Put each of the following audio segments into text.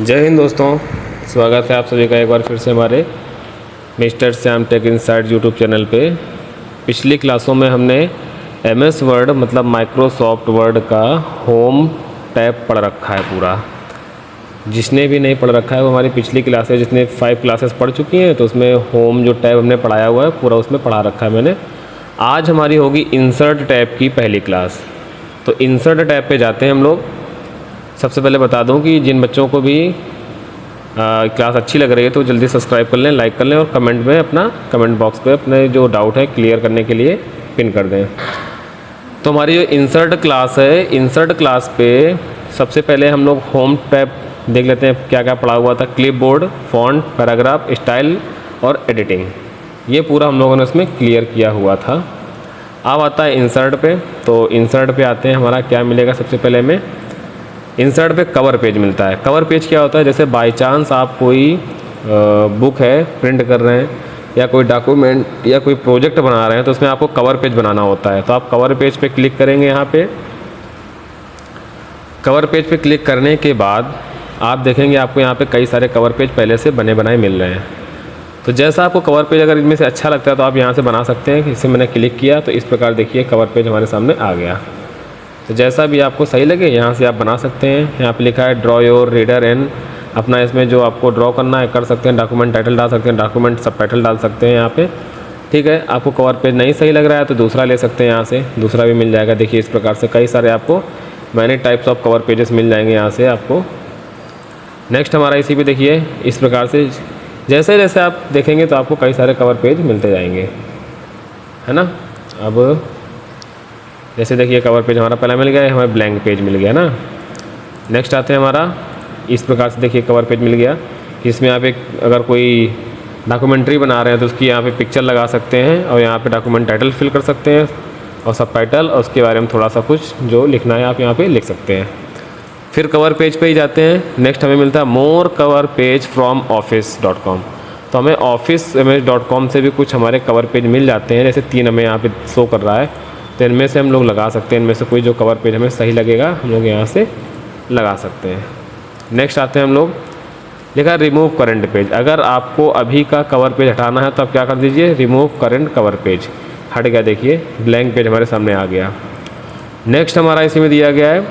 जय हिंद दोस्तों, स्वागत है आप सभी का एक बार फिर से हमारे mister Shyam tech insight YouTube channel पे। पिछली क्लासों में हमने एमएस वर्ड मतलब माइक्रोसॉफ्ट वर्ड का होम टैब पढ़ रखा है पूरा। जिसने भी नहीं पढ़ रखा है वो हमारी पिछली क्लासेस, जितने 5 क्लासेस पढ़ चुकी हैं, तो उसमें होम जो टैब हमने पढ़ाया हुआ है पूरा उसमें पढ़ा रखा है मैंने। आज हमारी होगी इंसर्ट टैब की पहली क्लास। तो इंसर्ट टैब पे जाते हैं हम लोग। सबसे पहले बता दूं कि जिन बच्चों को भी क्लास अच्छी लग रही है तो जल्दी सब्सक्राइब कर लें, लाइक कर लें और कमेंट में अपना कमेंट बॉक्स पे अपने जो डाउट है क्लियर करने के लिए पिन कर दें। तो हमारी जो इंसर्ट क्लास है, इंसर्ट क्लास पे सबसे पहले हम लोग होम टैब देख लेते हैं क्या क्या पढ़ा हुआ था। क्लिपबोर्ड, फॉन्ट, पैराग्राफ, स्टाइल और एडिटिंग, ये पूरा हम लोगों ने इसमें क्लियर किया हुआ था। अब आता है इंसर्ट पे। तो इंसर्ट पे आते हैं, हमारा क्या मिलेगा सबसे पहले में इंसर्ट पे कवर पेज मिलता है। कवर पेज क्या होता है, जैसे बाय चांस आप कोई बुक है प्रिंट कर रहे हैं या कोई डॉक्यूमेंट या कोई प्रोजेक्ट बना रहे हैं तो उसमें आपको कवर पेज बनाना होता है। तो आप कवर पेज पे क्लिक करेंगे। यहाँ पे कवर पेज पे क्लिक करने के बाद आप देखेंगे आपको यहाँ पे कई सारे कवर पेज पहले से बने बनाए मिल रहे हैं। तो जैसा आपको कवर पेज अगर इनमें से अच्छा लगता है तो आप यहाँ से बना सकते हैं। इसे मैंने क्लिक किया तो इस प्रकार देखिए कवर पेज हमारे सामने आ गया। तो जैसा भी आपको सही लगे यहाँ से आप बना सकते हैं। यहाँ पे लिखा है ड्रॉ योर रीडर एंड, अपना इसमें जो आपको ड्रॉ करना है कर सकते हैं। डॉक्यूमेंट टाइटल डाल सकते हैं, डॉक्यूमेंट सब टाइटल डाल सकते हैं यहाँ पे। ठीक है, आपको कवर पेज नहीं सही लग रहा है तो दूसरा ले सकते हैं, यहाँ से दूसरा भी मिल जाएगा। देखिए इस प्रकार से कई सारे आपको many types of cover pages मिल जाएंगे यहाँ से आपको। नेक्स्ट हमारा इसी पे देखिए इस प्रकार से जैसे जैसे आप देखेंगे तो आपको कई सारे कवर पेज मिलते जाएंगे, है ना। अब जैसे देखिए कवर पेज हमारा पहला मिल गया, हमें ब्लैंक पेज मिल गया ना। नेक्स्ट आते हैं हमारा इस प्रकार से देखिए कवर पेज मिल गया। इसमें आप एक अगर कोई डॉक्यूमेंट्री बना रहे हैं तो उसकी यहाँ पे पिक्चर लगा सकते हैं और यहाँ पे डॉक्यूमेंट टाइटल फिल कर सकते हैं और सब टाइटल और उसके बारे में थोड़ा सा कुछ जो लिखना है आप यहाँ पे लिख सकते हैं। फिर कवर पेज पे ही जाते हैं। नेक्स्ट हमें मिलता है मोर कवर पेज फ्रॉम office.com। तो हमें office.com से भी कुछ हमारे कवर पेज मिल जाते हैं। जैसे 3 हमें यहाँ पे शो कर रहा है, तो इनमें से हम लोग लगा सकते हैं। इनमें से कोई जो कवर पेज हमें सही लगेगा हम लोग यहाँ से लगा सकते हैं। नेक्स्ट आते हैं हम लोग, लिखा रिमूव करंट पेज। अगर आपको अभी का कवर पेज हटाना है तो आप क्या कर दीजिए, रिमूव करंट कवर पेज। हट गया, देखिए ब्लैंक पेज हमारे सामने आ गया। नेक्स्ट हमारा इसी में दिया गया है,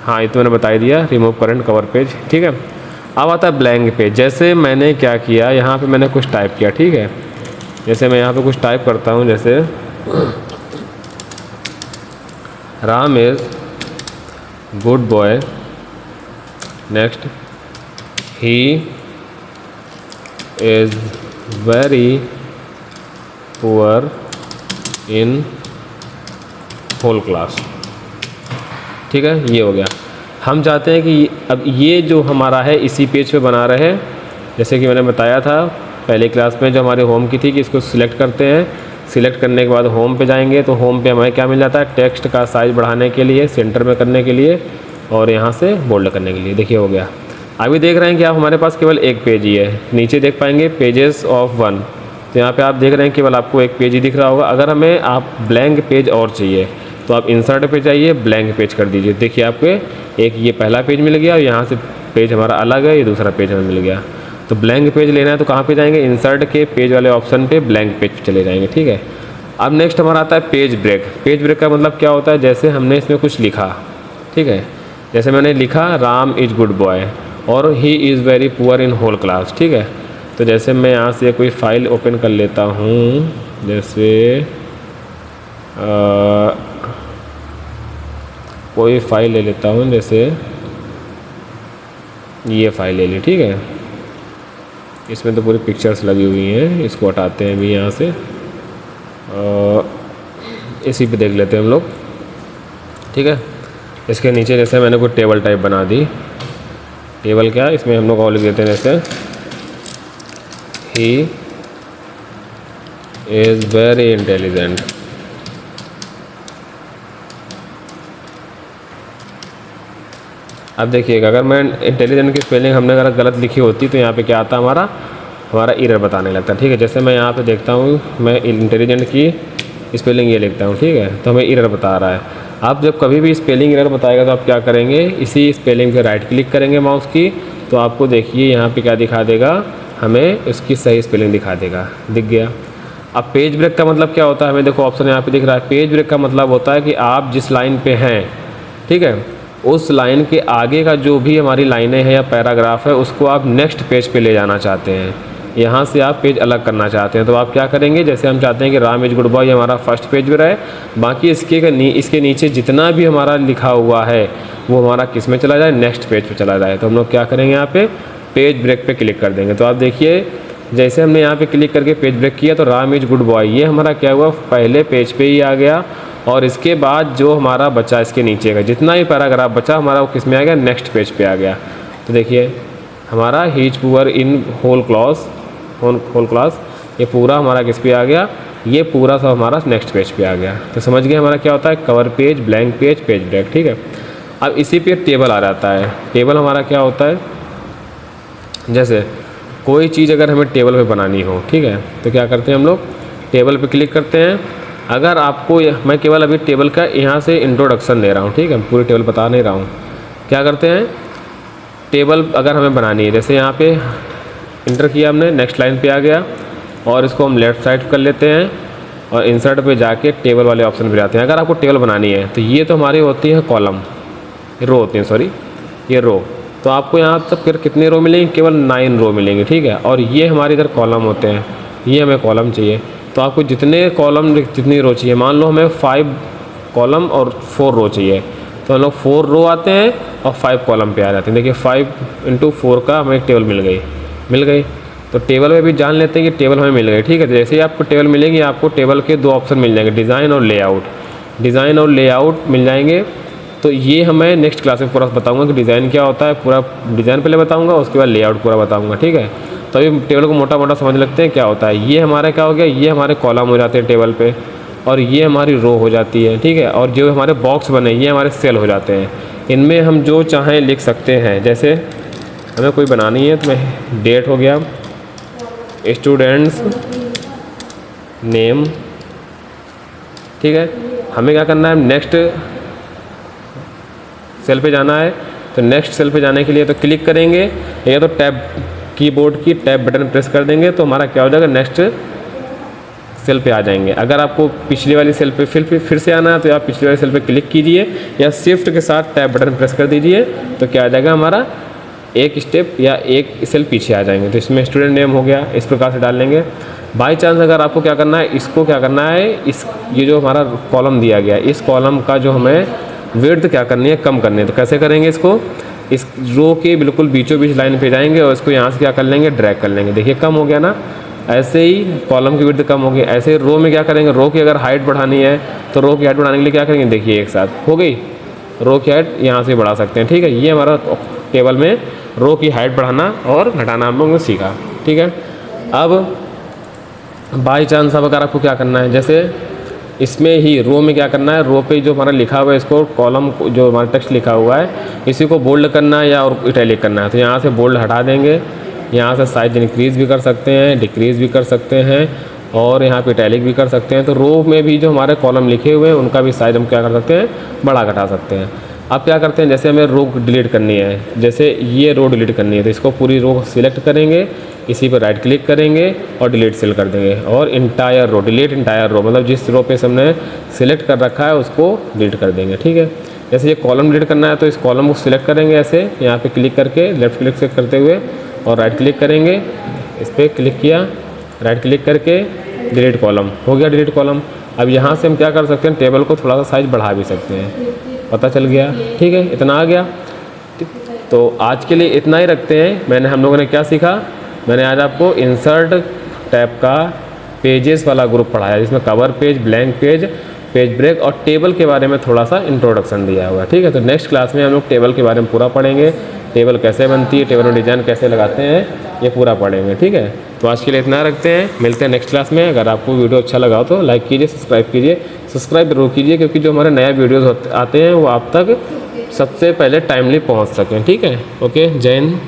हाँ ये तो मैंने बता ही दिया, रिमूव करंट कवर पेज। ठीक है, अब आता है ब्लैंक पेज। जैसे मैंने क्या किया, यहाँ पे मैंने कुछ टाइप किया। ठीक है, जैसे मैं यहाँ पे कुछ टाइप करता हूँ, जैसे Ram is good boy. Next he is very poor in whole class. ठीक है, ये हो गया। हम चाहते हैं कि अब ये जो हमारा है इसी पेज पे बना रहे। जैसे कि मैंने बताया था पहले क्लास में जो हमारे होम की थी कि इसको सिलेक्ट करते हैं। सिलेक्ट करने के बाद होम पे जाएंगे तो होम पे हमें क्या मिल जाता है, टेक्स्ट का साइज़ बढ़ाने के लिए, सेंटर में करने के लिए और यहाँ से बोल्ड करने के लिए। देखिए हो गया। अभी देख रहे हैं कि आप हमारे पास केवल एक पेज ही है। नीचे देख पाएंगे पेजेस ऑफ 1, तो यहाँ पे आप देख रहे हैं केवल आपको एक पेज ही दिख रहा होगा। अगर हमें आप ब्लैंक पेज और चाहिए तो आप इंसर्ट पे जाइए, ब्लैंक पेज कर दीजिए। देखिए आपको एक ये पहला पेज मिल गया और यहाँ से पेज हमारा अलग है, ये दूसरा पेज हमें मिल गया। तो ब्लैंक पेज लेना है तो कहाँ पे जाएंगे, इंसर्ट के पेज वाले ऑप्शन पे ब्लैंक पेज पे चले जाएंगे। ठीक है, अब नेक्स्ट हमारा आता है पेज ब्रेक। पेज ब्रेक का मतलब क्या होता है, जैसे हमने इसमें कुछ लिखा। ठीक है, जैसे मैंने लिखा राम इज़ गुड बॉय और he is very poor in whole class. ठीक है, तो जैसे मैं यहाँ से कोई फाइल ओपन कर लेता हूँ, जैसे कोई फाइल ले लेता हूँ, जैसे ये फाइल ले ली। ठीक है, इसमें तो पूरी पिक्चर्स लगी हुई हैं, इसको हटाते हैं अभी यहाँ से। इसी पे देख लेते हैं हम लोग। ठीक है, इसके नीचे जैसे मैंने कोई टेबल टाइप बना दी। टेबल क्या, इसमें हम लोग और लिख देते हैं जैसे ही इज़ वेरी इंटेलिजेंट। अब देखिएगा अगर मैं इंटेलिजेंट की स्पेलिंग हमने अगर गलत लिखी होती तो यहाँ पे क्या आता हमारा एरर बताने लगता है। ठीक है, जैसे मैं यहाँ पे देखता हूँ मैं इंटेलिजेंट की स्पेलिंग ये लिखता हूँ। ठीक है, तो हमें एरर बता रहा है। आप जब कभी भी स्पेलिंग एरर बताएगा तो आप क्या करेंगे, इसी स्पेलिंग पे राइट क्लिक करेंगे माउस की, तो आपको देखिए यहाँ पे क्या दिखा देगा, हमें उसकी सही स्पेलिंग दिखा देगा, दिख गया। अब पेज ब्रेक का मतलब क्या होता है, हमें देखो ऑप्शन यहाँ पे दिख रहा है। पेज ब्रेक का मतलब होता है कि आप जिस लाइन पे हैं, ठीक है, उस लाइन के आगे का जो भी हमारी लाइनें हैं या पैराग्राफ है उसको आप नेक्स्ट पेज पे ले जाना चाहते हैं, यहाँ से आप पेज अलग करना चाहते हैं। तो आप क्या करेंगे, जैसे हम चाहते हैं कि राम इज गुड बॉय हमारा फर्स्ट पेज पे रहे, बाकी इसके नीचे जितना भी हमारा लिखा हुआ है वो हमारा किस में चला जाए, नेक्स्ट पेज पे चला जाए। तो हम लोग क्या करेंगे, यहाँ पे पेज ब्रेक पे क्लिक कर देंगे। तो आप देखिए जैसे हमने यहाँ पे क्लिक करके पेज ब्रेक किया तो राम इज गुड बॉय ये हमारा क्या हुआ, पहले पेज पे ही आ गया, और इसके बाद जो हमारा बचा इसके नीचे का जितना ही पैराग्राफ बचा हमारा वो किस में आ गया, नेक्स्ट पेज पे आ गया। तो देखिए हमारा he is poor in whole class ये पूरा हमारा किस पे आ गया, ये पूरा सब हमारा नेक्स्ट पेज पे आ गया। तो समझ गए हमारा क्या होता है, cover page, blank page, page break, ठीक है। अब इसी पे टेबल आ जाता है। टेबल हमारा क्या होता है, जैसे कोई चीज़ अगर हमें टेबल पे बनानी हो, ठीक है, तो क्या करते हैं हम लोग, टेबल पे क्लिक करते हैं। अगर आपको मैं केवल अभी टेबल का यहाँ से इंट्रोडक्शन दे रहा हूँ, ठीक है, पूरी टेबल बता नहीं रहा हूँ। क्या करते हैं, टेबल अगर हमें बनानी है, जैसे यहाँ पे इंटर किया हमने, नेक्स्ट लाइन पे आ गया, और इसको हम लेफ़्ट साइड कर लेते हैं और इंसर्ट पे जाके टेबल वाले ऑप्शन पे जाते हैं। अगर आपको टेबल बनानी है तो ये तो हमारी होती है कॉलम, रो होती है, सॉरी ये रो। तो आपको यहाँ तक फिर कितने रो मिलेंगे, केवल 9 रो मिलेंगे, ठीक है। और ये हमारे इधर कॉलम होते हैं, ये हमें कॉलम चाहिए। तो आपको जितने कॉलम जितनी रो चाहिए, मान लो हमें 5 कॉलम और 4 रो चाहिए, तो हम लोग 4 रो आते हैं और 5 कॉलम पे आ जाते हैं। देखिए 5 × 4 का हमें एक टेबल मिल गई। तो टेबल में भी जान लेते हैं कि टेबल हमें मिल गई, ठीक है। जैसे ही आपको टेबल मिलेगी आपको टेबल के 2 ऑप्शन मिल जाएंगे, डिज़ाइन और लेआउट मिल जाएंगे। तो ये हमें नेक्स्ट क्लास में पूरा बताऊंगा कि डिज़ाइन क्या होता है, पूरा डिज़ाइन पहले बताऊंगा, उसके बाद लेआउट पूरा बताऊंगा, ठीक है। तो अभी टेबल को मोटा मोटा समझ लगते हैं क्या होता है। ये हमारा क्या हो गया, ये हमारे कॉलम हो जाते हैं टेबल पे, और ये हमारी रो हो जाती है, ठीक है। और जो हमारे बॉक्स बने ये हमारे सेल हो जाते हैं। इनमें हम जो चाहें लिख सकते हैं। जैसे हमें कोई बनानी है तो मैं डेट हो गया, स्टूडेंट्स नेम, ठीक है। हमें क्या करना है, नेक्स्ट सेल पे जाना है। तो नेक्स्ट सेल पे जाने के लिए तो क्लिक करेंगे, या तो टैब कीबोर्ड की टैब बटन प्रेस कर देंगे तो हमारा क्या हो जाएगा, नेक्स्ट सेल पे आ जाएंगे। अगर आपको पिछली वाली सेल पे फिर से आना है तो आप पिछली वाली सेल पे क्लिक कीजिए या शिफ्ट के साथ टैब बटन प्रेस कर दीजिए, तो क्या आ जाएगा, हमारा एक स्टेप या एक सेल पीछे आ जाएंगे। तो इसमें स्टूडेंट नेम हो गया, इस प्रकार से डाल लेंगे। बाई चांस अगर आपको क्या करना है, इसको क्या करना है, ये जो हमारा कॉलम दिया गया, इस कॉलम का जो हमें विड्थ क्या करनी है, कम करनी है। तो कैसे करेंगे इसको, इस रो के बिल्कुल बीचों बीच लाइन पे जाएंगे और इसको यहाँ से क्या कर लेंगे, ड्रैग कर लेंगे। देखिए कम हो गया ना, ऐसे ही कॉलम की विड्थ कम हो गई। ऐसे रो में क्या करेंगे, रो की अगर हाइट बढ़ानी है तो रो की हाइट बढ़ाने के लिए क्या करेंगे, देखिए एक साथ हो गई, रो की हाइट यहाँ से बढ़ा सकते हैं, ठीक है। ये हमारा टेबल में रो की हाइट बढ़ाना और घटाना हम लोगों ने सीखा, ठीक है। अब बाई चांस अब अगर आपको क्या करना है, जैसे इसमें ही रो में क्या करना है, रो पे जो हमारा लिखा हुआ है, इसको कॉलम जो हमारा टेक्स्ट लिखा हुआ है इसी को बोल्ड करना है या और इटैलिक करना है। तो यहाँ से बोल्ड हटा देंगे, यहाँ से साइज इंक्रीज़ भी कर सकते हैं, डिक्रीज़ भी कर सकते हैं, और यहाँ पे इटैलिक भी कर सकते हैं। तो रो में भी जो हमारे कॉलम लिखे हुए हैं उनका भी साइज हम क्या कर सकते हैं, बड़ा घटा सकते हैं। अब क्या करते हैं, जैसे हमें रो डिलीट करनी है, जैसे ये रो डिलीट करनी है तो इसको पूरी रो सिलेक्ट करेंगे, इसी पर राइट क्लिक करेंगे और डिलीट सेल कर देंगे, और entire row, delete entire row, मतलब जिस रो पे हमने सिलेक्ट कर रखा है उसको डिलीट कर देंगे, ठीक है। जैसे ये कॉलम डिलीट करना है तो इस कॉलम को सिलेक्ट करेंगे, ऐसे यहाँ पे क्लिक करके लेफ्ट क्लिक से करते हुए और राइट क्लिक करेंगे, इस पर क्लिक किया, राइट क्लिक करके डिलीट कॉलम, हो गया डिलीट कॉलम। अब यहाँ से हम क्या कर सकते हैं, टेबल को थोड़ा सा साइज बढ़ा भी सकते हैं, पता चल गया, ठीक है, इतना आ गया। तो आज के लिए इतना ही रखते हैं। हम लोगों ने क्या सीखा, मैंने आज आपको इंसर्ट टैब का पेजेस वाला ग्रुप पढ़ाया, जिसमें cover page, blank page, page break और टेबल के बारे में थोड़ा सा इंट्रोडक्शन दिया हुआ है, ठीक है। तो नेक्स्ट क्लास में हम लोग टेबल के बारे में पूरा पढ़ेंगे, टेबल कैसे बनती है, टेबल में डिज़ाइन कैसे लगाते हैं, ये पूरा पढ़ेंगे, ठीक है। तो आज के लिए इतना रखते हैं, मिलते हैं नेक्स्ट क्लास में। अगर आपको वीडियो अच्छा लगा हो तो लाइक कीजिए, सब्सक्राइब कीजिए, सब्सक्राइब जरूर कीजिए, क्योंकि जो हमारे नए वीडियोज़ आते हैं वो आप तक सबसे पहले टाइमली पहुँच सकें, ठीक है। ओके, जय हिंद।